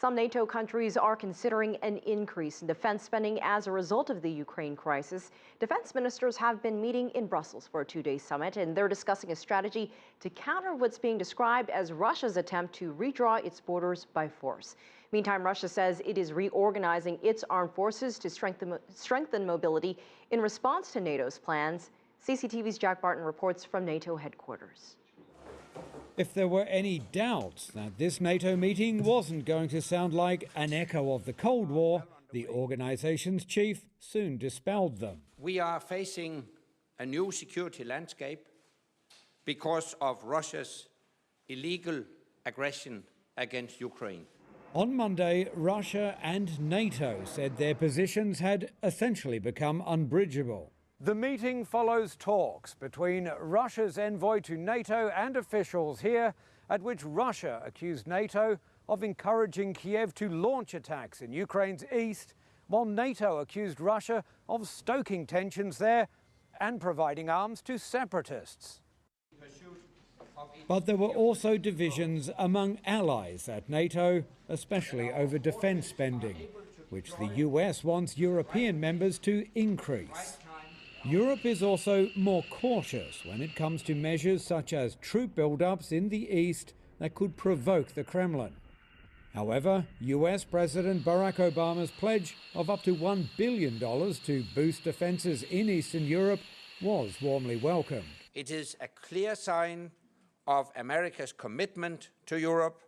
Some NATO countries are considering an increase in defense spending as a result of the Ukraine crisis. Defense ministers have been meeting in Brussels for a two-day summit, and they're discussing a strategy to counter what's being described as Russia's attempt to redraw its borders by force. Meantime, Russia says it is reorganizing its armed forces to strengthen mobility in response to NATO's plans. CCTV's Jack Barton reports from NATO headquarters. If there were any doubts that this NATO meeting wasn't going to sound like an echo of the Cold War, the organization's chief soon dispelled them. We are facing a new security landscape because of Russia's illegal aggression against Ukraine. On Monday, Russia and NATO said their positions had essentially become unbridgeable. The meeting follows talks between Russia's envoy to NATO and officials here, at which Russia accused NATO of encouraging Kiev to launch attacks in Ukraine's east, while NATO accused Russia of stoking tensions there and providing arms to separatists. But there were also divisions among allies at NATO, especially over defense spending, which the US wants European members to increase. Europe is also more cautious when it comes to measures such as troop buildups in the east that could provoke the Kremlin. However, US President Barack Obama's pledge of up to $1 billion to boost defenses in Eastern Europe was warmly welcomed. It is a clear sign of America's commitment to Europe,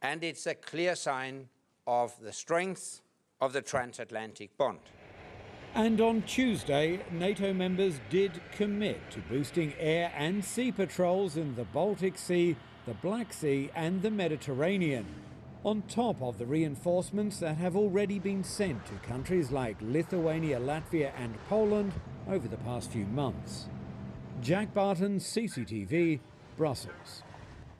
and it's a clear sign of the strength of the transatlantic bond. And on Tuesday, NATO members did commit to boosting air and sea patrols in the Baltic Sea, the Black Sea and the Mediterranean, on top of the reinforcements that have already been sent to countries like Lithuania, Latvia and Poland over the past few months. Jack Barton, CCTV, Brussels.